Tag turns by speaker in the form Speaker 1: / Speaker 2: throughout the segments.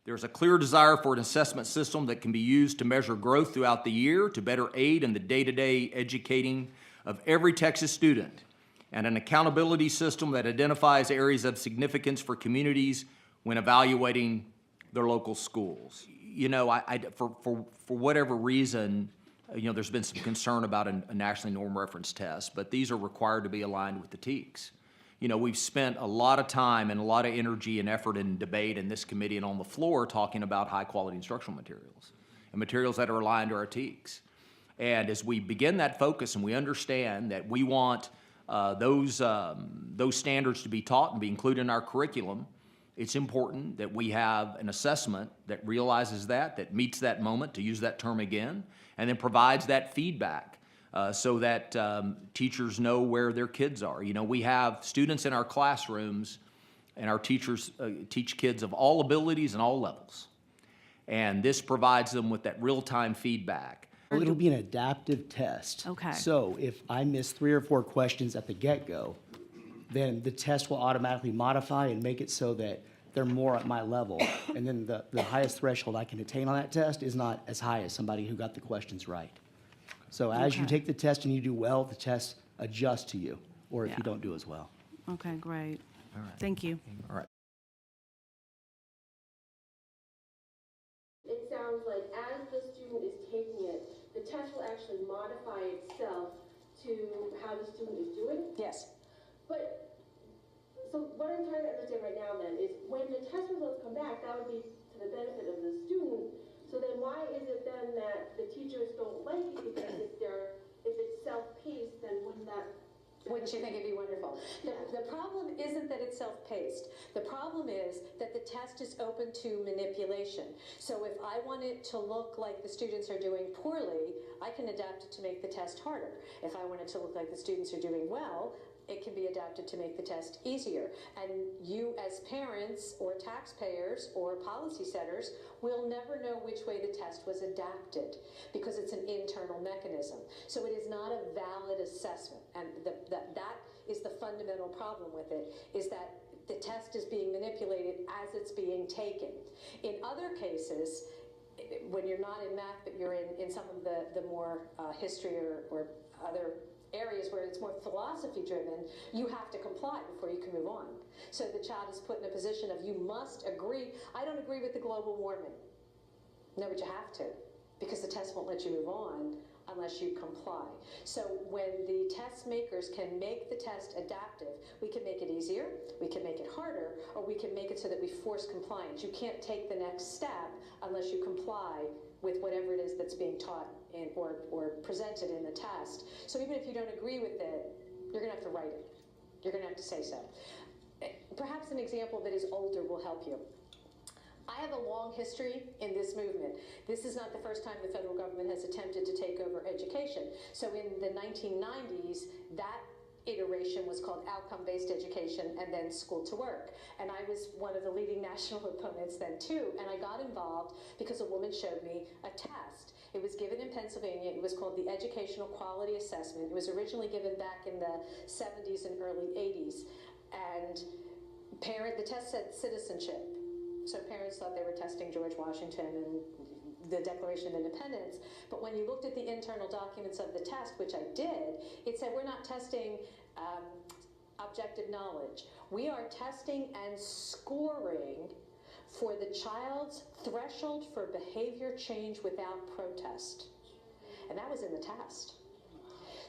Speaker 1: There's a clear desire for an assessment system that can be used to measure growth throughout the year to better aid in the day-to-day educating of every Texas student, and an accountability system that identifies areas of significance for communities when evaluating their local schools. You know, for whatever reason, you know, there's been some concern about a nationally norm reference test, but these are required to be aligned with the TEKS. You know, we've spent a lot of time and a lot of energy and effort and debate in this committee and on the floor talking about high-quality instructional materials and materials that are aligned to our TEKS. And as we begin that focus and we understand that we want those standards to be taught and be included in our curriculum, it's important that we have an assessment that realizes that meets that moment, to use that term again, and then provides that feedback so that teachers know where their kids are. You know, we have students in our classrooms, and our teachers teach kids of all abilities and all levels. And this provides them with that real-time feedback.
Speaker 2: Well, it'll be an adaptive test.
Speaker 3: Okay.
Speaker 2: So if I miss 3 or 4 questions at the get-go, then the test will automatically modify and make it so that they're more at my level. And then the highest threshold I can attain on that test is not as high as somebody who got the questions right. So as you
Speaker 3: Okay.
Speaker 2: take the test and you do well, the test adjusts to you, or if
Speaker 3: Yeah.
Speaker 2: you don't do as well.
Speaker 3: Okay, great.
Speaker 1: All right.
Speaker 3: Thank you.
Speaker 1: All right.
Speaker 4: It sounds like as the student is taking it, the test will actually modify itself to how the student is doing.
Speaker 5: Yes.
Speaker 4: But, so what I'm trying to understand right now then is when the test results come back, that would be to the benefit of the student. So then why is it then that the teachers don't like it? Because if it's self-paced, then wouldn't that?
Speaker 5: Wouldn't you think it'd be wonderful? The problem isn't that it's self-paced. The problem is that the test is open to manipulation. So if I want it to look like the students are doing poorly, I can adapt it to make the test harder. If I want it to look like the students are doing well, it can be adapted to make the test easier. And you as parents or taxpayers or policy setters will never know which way the test was adapted because it's an internal mechanism. So it is not a valid assessment. And that is the fundamental problem with it, is that the test is being manipulated as it's being taken. In other cases, when you're not in math, but you're in some of the more history or other areas where it's more philosophy driven, you have to comply before you can move on. So the child is put in a position of, you must agree. I don't agree with the global warming. No, but you have to, because the test won't let you move on unless you comply. So when the test makers can make the test adaptive, we can make it easier, we can make it harder, or we can make it so that we force compliance. You can't take the next step unless you comply with whatever it is that's being taught in, or presented in the test. So even if you don't agree with it, you're gonna have to write it. You're gonna have to say so. Perhaps an example that is older will help you. I have a long history in this movement. This is not the first time the federal government has attempted to take over education. So in the 1990s, that iteration was called outcome-based education and then school to work. And I was one of the leading national opponents then too, and I got involved because a woman showed me a test. It was given in Pennsylvania. It was called the Educational Quality Assessment. It was originally given back in the 70s and early 80s. And the test said citizenship. So parents thought they were testing George Washington and the Declaration of Independence. But when you looked at the internal documents of the test, which I did, it said we're not testing objective knowledge. We are testing and scoring for the child's threshold for behavior change without protest. And that was in the test.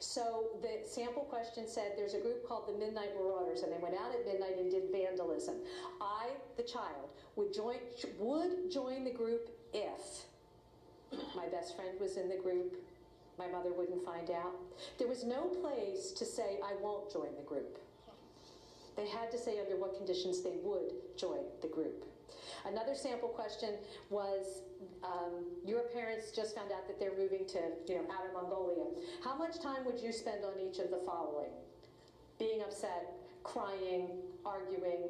Speaker 5: So the sample question said there's a group called the Midnight Marauders, and they went out at midnight and did vandalism. I, the child, would join the group if my best friend was in the group, my mother wouldn't find out. There was no place to say I won't join the group. They had to say under what conditions they would join the group. Another sample question was, your parents just found out that they're moving to, outer Mongolia. How much time would you spend on each of the following? Being upset, crying, arguing.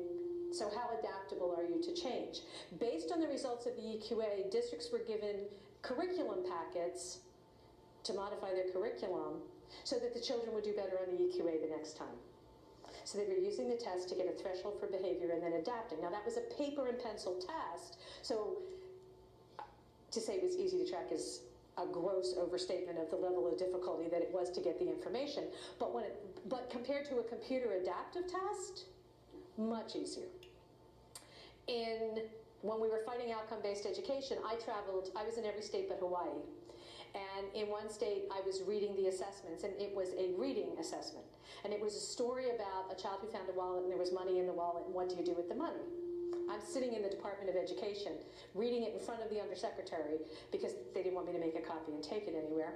Speaker 5: So how adaptable are you to change? Based on the results of the EQA, districts were given curriculum packets to modify their curriculum so that the children would do better on the EQA the next time. So they were using the test to get a threshold for behavior and then adapting. Now that was a paper and pencil test, so to say it was easy to track is a gross overstatement of the level of difficulty that it was to get the information. But compared to a computer adaptive test, much easier. When we were fighting outcome-based education, I was in every state but Hawaii. And in one state, I was reading the assessments, and it was a reading assessment. And it was a story about a child who found a wallet, and there was money in the wallet, and what do you do with the money? I'm sitting in the Department of Education, reading it in front of the undersecretary, because they didn't want me to make a copy and take it anywhere,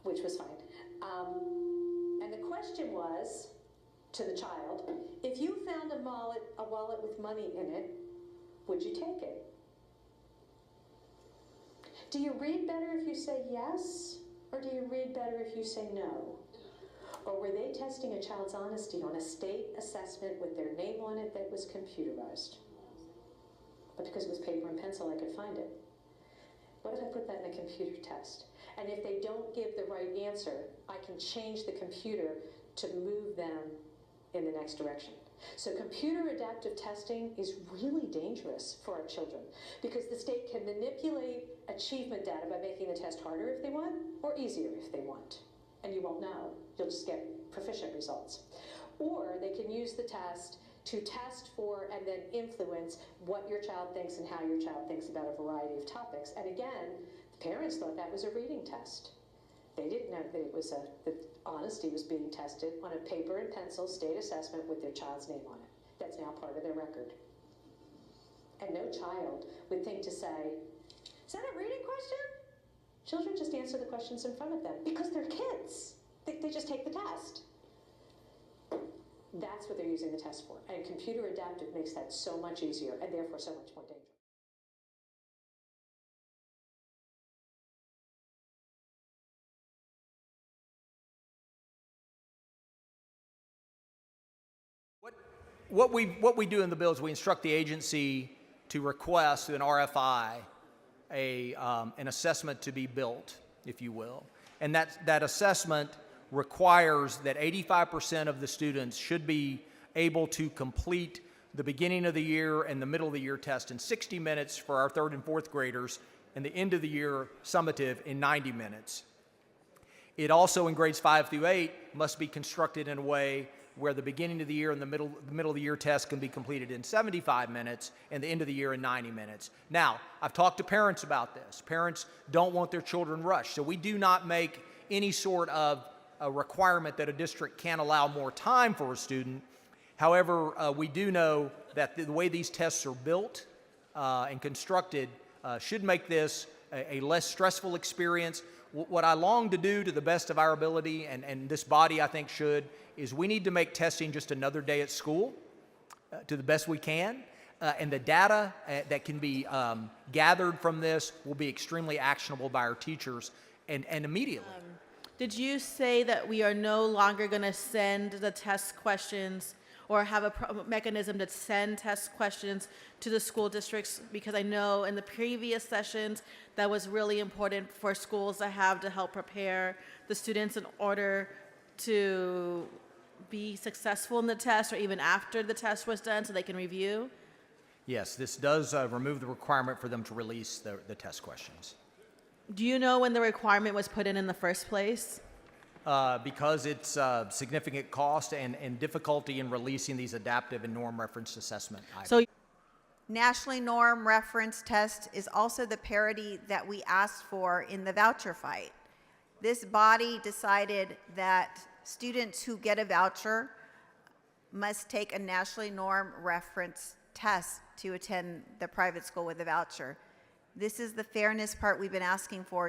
Speaker 5: which was fine. And the question was, to the child, if you found a wallet with money in it, would you take it? Do you read better if you say yes, or do you read better if you say no? Or were they testing a child's honesty on a state assessment with their name on it that was computerized? But because it was paper and pencil, I could find it. What if I put that in a computer test? And if they don't give the right answer, I can change the computer to move them in the next direction. So computer adaptive testing is really dangerous for our children because the state can manipulate achievement data by making the test harder if they want or easier if they want. And you won't know. You'll just get proficient results. Or they can use the test to test for and then influence what your child thinks and how your child thinks about a variety of topics. And again, the parents thought that was a reading test. They didn't know that it was that honesty was being tested on a paper and pencil state assessment with their child's name on it. That's now part of their record. And no child would think to say, is that a reading question? Children just answer the questions in front of them because they're kids. They just take the test. That's what they're using the test for. And computer adaptive makes that so much easier and therefore so much more dangerous.
Speaker 1: What we do in the bill is we instruct the agency to request through an RFI an assessment to be built, if you will. And that assessment requires that 85% of the students should be able to complete the beginning of the year and the middle of the year test in 60 minutes for our third and fourth graders, and the end of the year summative in 90 minutes. It also, in grades 5 through 8, must be constructed in a way where the beginning of the year and the middle of the year test can be completed in 75 minutes and the end of the year in 90 minutes. Now, I've talked to parents about this. Parents don't want their children rushed, so we do not make any sort of a requirement that a district can allow more time for a student. However, we do know that the way these tests are built and constructed should make this a less stressful experience. What I long to do to the best of our ability, and this body I think should, is we need to make testing just another day at school to the best we can. And the data that can be gathered from this will be extremely actionable by our teachers and immediately.
Speaker 3: Did you say that we are no longer going to send the test questions or have a mechanism to send test questions to the school districts? Because I know in the previous sessions that was really important for schools to have to help prepare the students in order to be successful in the test or even after the test was done so they can review?
Speaker 1: Yes, this does remove the requirement for them to release the test questions.
Speaker 3: Do you know when the requirement was put in the first place?
Speaker 1: Because it's significant cost and difficulty in releasing these adaptive and norm referenced assessment items.
Speaker 3: So
Speaker 6: Nationally norm reference test is also the parity that we asked for in the voucher fight. This body decided that students who get a voucher must take a nationally norm reference test to attend the private school with a voucher. This is the fairness part we've been asking for.